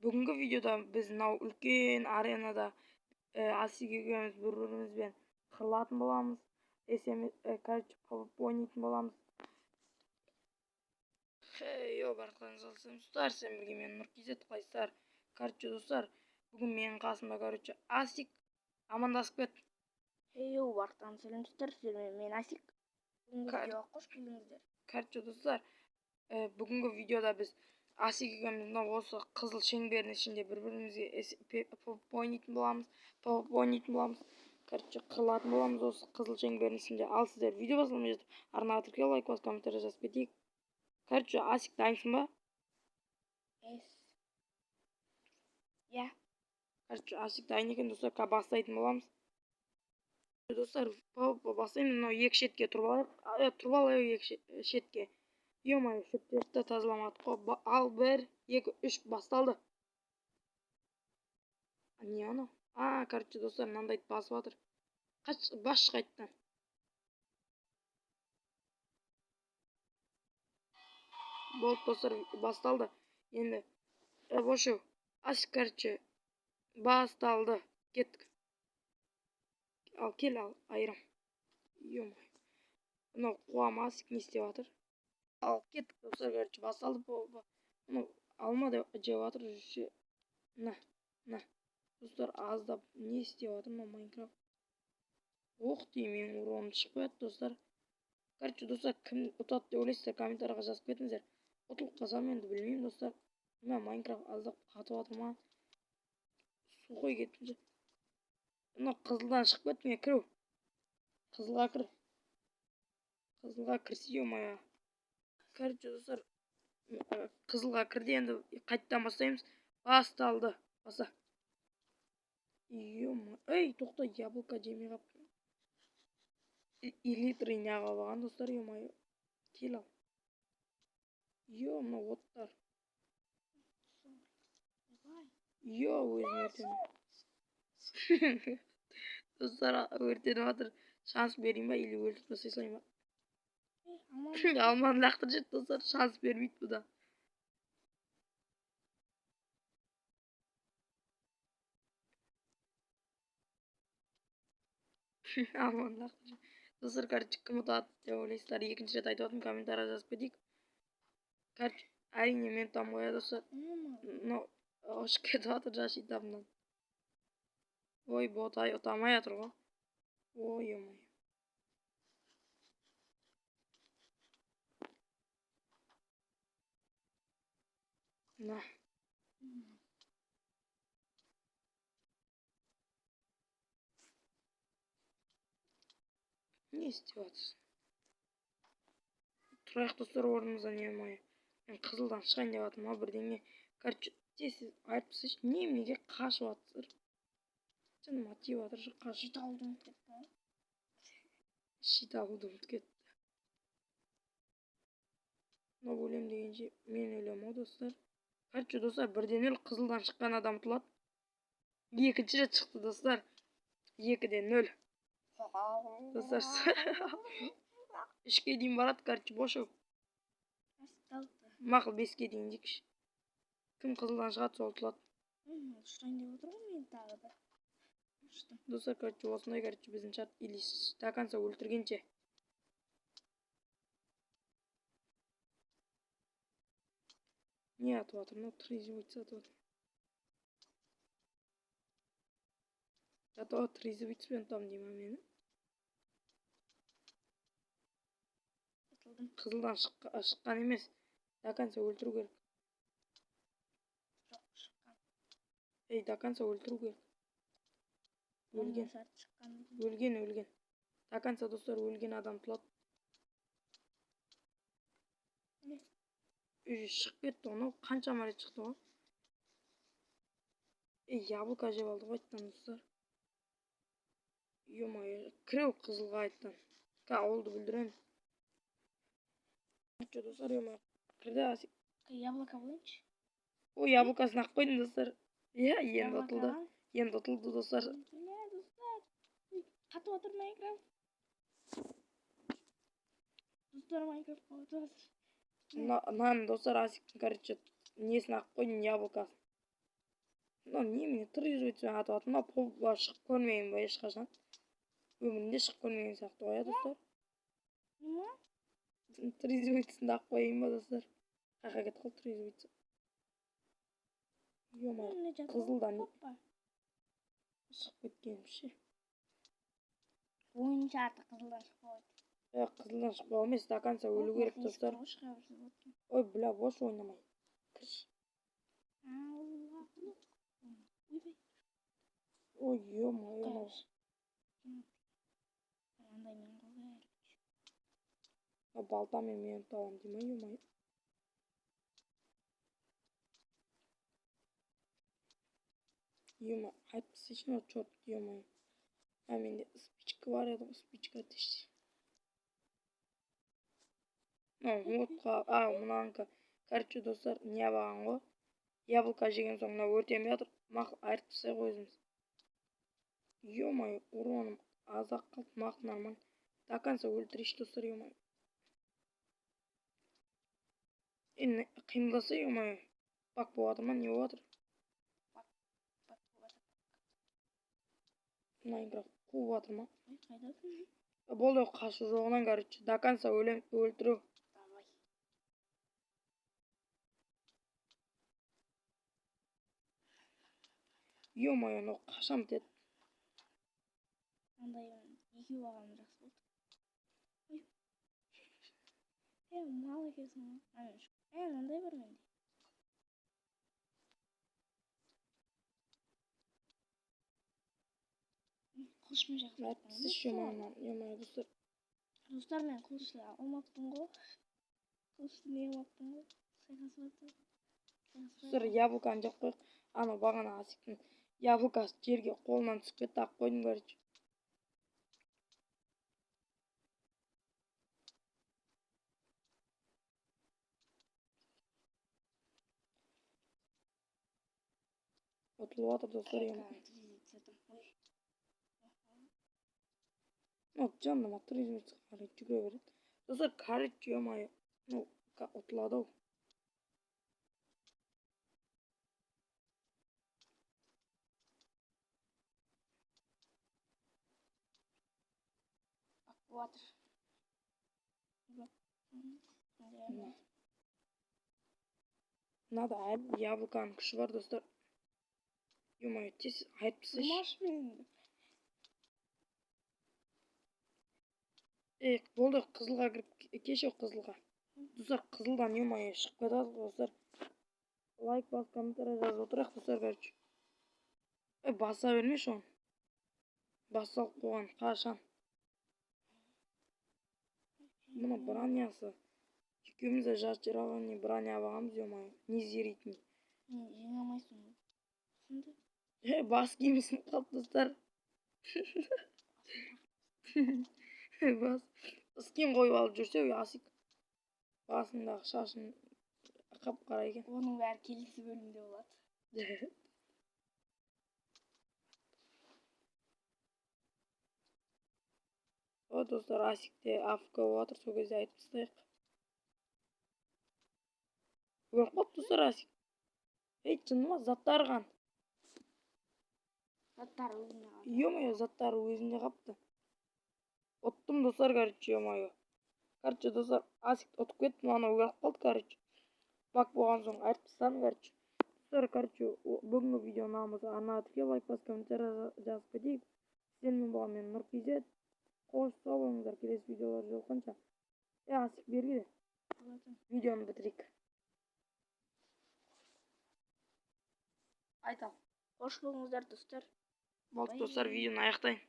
Бүгінгі видеода біз мынау үлкен аренада асик екеуміз бір-бірімізбен қырылатын боламыз. Короче, ойнайтын боламыз. Йо, барқаларыңыз қалайсыздар? Сен бірге мен Нұркизет, қалайсыздар? Короче, достар, бүгін менің қасымда, короче, асик амандасып кетті. Йо, барқаларыңыз сәлемдестер, мен асик. Бүгінгі видеоға қош келдіңіздер. Короче, достар, бүгінгі видеода біз асик екеуміз осы қызыл шеңбердің ішінде бір-бірімізге ойнайтын боламыз. Короче, қырылатын боламыз осы қызыл шеңбердің ішінде. Ал сіздер видео басылмай жатып, арнаға тіркеліп лайк басып, комментарий жазып кетейік. Короче, асик дайынсың ба? Иә. Короче, асик дайын екен, достар, бастайтын боламыз. Достар, бастаймын. Мынау екі шетке тұрып алайық, екі шетке. Ё-моё, шөптерді тазаламадық қой. Ал 1, 2, 3 басталды. Не анау? Короче, достар, мынандайды басып жатыр. Бас қайттан. Болды, достар, басталды. Енді вошу. Асик, короче, басталды. Кеттік. Ал кел, ал айрам. Ё-моё. Мынау қуам асик не істеп жатыр? Ал кеттік, достар, короче, басталды. Мынау алма деп жеп жатыр. На. Достар, аздап не істеп жатыр мынау Майнкрафт? Ох дей, менің уровым шығып қояды, достар. Короче, достар, кім ұтады деп ойлайсыздар, комментарийға жазып кетіңіздер. Ұтылып қалсам енді білмеймін, достар. Мына Майнкрафт аздап қатып жатыр ма? Сухой кетті. Мынау қызылдан шығып кетті, мен кіру. Қызылға кір. Қызылға кірсе, ё-моё. Короче, достар, қызылға кірді, енді қайттан бастаймыз. Басталды. Баса. Ё-моё. Ей, тоқта, яблоко жемей қаппын. Элитры не алған, достар, ё-моё. Кел ал. Ё, мынау оттар. Ё, өзім өртеніп. Достар, өртеніп жатыр. Шанс берейін ба, или өлтіріп тастай салайын ба? Алманы лақтырып жіберді, достар, шанс бермейді бұда. Алманы лақтырып жіберді. Достар, короче, кім ұтады деп ойлайсыздар? Екінші рет айтып отырмын, комментарийға жазып кетейік. Короче, әрине мен ұтамын ғой, достар. Мынау ұшып кетіп жатыр жашитамнан. Ой, ботай ұтамай жатыр ғой. Ой, ё-моё. На. Не істеп жатырсың? Тұрайық, достар, орнымыздан, ё-моё. Мен қызылдан шығайын деп жатырмын, ма бірдеңе. Короче, тез айтып тастайшы. Неге қашып жатыр? Шын матив жатыр, қашып. Шит алуды ұмытып кетті. Шит алуды ұмытып кетті. Мынау өлем дегенше мен өлем ғой, достар. Короче, достар, бірден қызылдан шыққан адам ұтылады. Екінші рет шықты, достар. 2-0. Достар, 3-ке дейін барады, короче, бошу. Мақыл 5-ке дейін дейікші. Кім қызылдан шығады, сол ұтылады. Шырайын деп отыр ғой мен тағы да. Достар, короче, осындай, короче, біздің шарт. Или до конца өлтіргенше. Не атып жатыр, мынау трезубец атып жатыр. Зато трезубецпен ұтамын деймін мені. Қызылдан шыққан емес. До конца өлтіру керек. Ей, до конца өлтіру керек. Өлген. До конца, достар, өлген адам тұлады. Шығып кетті ғой, қаншама рет шықты ғой. Ей, яблоко жеп алды ғой айттан, достар. Ё-моё, кіреу қызылға айттан. Олды бүлдірем. Достар, ё-моё, кірді асик. Яблоко болайыншы. Ой, яблокасын ақ қойдың, достар. Иә, енді ұтылды. Енді ұтылды, достар. Қатып отыр Майнкрафт. Достар, Майнкрафт қатып отыр. Нан, достар, асиктің, короче, несін ақ қойдың, яблокасын. Мынау немене тырызбайтсың атып жатыр. Мына полға шығып көрмеген ба ешқашан? Өмірінде шығып көрмеген сияқты ғой иә достар. Nima? Тырызбайтсың да қойайын ба достар? Қайқа кетіп қалды тырызбайтсың. Ё-мо, қызылдан шығып кеткенімше. Oyuncu artık kızıldan çıkıyor. Қызылдан шықпау емес, до конца өлу керек достар. Ой, бля, бош ойнамай. Кіш. Ой, ё-моё. Балтамен мені ұталамын дей ма, ё-моё. Ё-моё, айтпасайшы мына чёрт, ё-моё. Менде спичка бар еді ғой, спичка тешті. Мынанікі. Короче, достар, не баған ғой. Яблоко жеген соң мына өртенбей жатыр. Мақұл айырып тастайық өзіміз. Ё-моё, уроным аз-ақ қалды, мақұл нормально. До конца өлтірейші достар, ё-моё. Қимылдаса, ё-моё. Бак болып жатыр ма, не болып жатыр? Майнкрафт қуып жатыр ма? Болды, қашу жоғынан, короче. До конца өлтіру. Ё-моё, но қашан бітеді? Андай екі бағам жақсы болды. Мал екенсің ғой. Мынандай бар менде. Қылышым жақсы. Ё-моё, достар. Достар, мен қылышты алмаппын ғой. Қылышты не алмаппын ғой. Достар, яблоканы жеп қойық. Ана бағана Асиктің яблокасы жерге қолынан түсіп кетті, ақ қойдым, короче. Отылып жатыр достар, ё-моё. Жаныма тырызбайтсың қарай жүгіре береді. Достар, короче, ё-моё. Ұтылады ау. Water. Надо яблоканың күші бар достар. Ё-моё, тез айырып тастайшы. Болды, қызылға кіріп кешеу қызылға. Достар, қызылдан ё-моё шығып кетеді достар. Лайк бас, комментарий жазып отырайық достар, короче. Баса бермеші оны. Басалып қойған қашан. Мұны бронясы. Екеуміз де жас жырағын броня бағамыз, ё-моё. Не зеритін. Жеңе алмайсың ғой. Бас киімісін қалды достар. Бас киім қойып алып жүрсе, Асик. Басындағы шашын қап-қара екен. Оның бәрі келесі бөлімде болады. Достар, Асикте АФК болып жатыр, сол кезде айтып тастайық. Өліп қалды достар Асик. Шыны ма, заттары қан. Заттары өзінде қалды. Ё-моё, заттары өзінде қапты. Ұттым достар, короче, ё-моё. Короче, достар, Асик ұтып кетті, мана өліп қалды, короче. Бак болған соң айтып тастадым, короче. Достар, короче, бүгінгі видео намысы арнаға тіркеп, лайк бас, комментарий жазып кетейік. Сіздермен болған мен Нұркизет. Қош сау болыңыздар, келесі видеолар жолыққанша. Асик берге де. Видеоны бітірейік. Айтам. Қош болыңыздар достар. Болды достар, видеоны аяқтайын.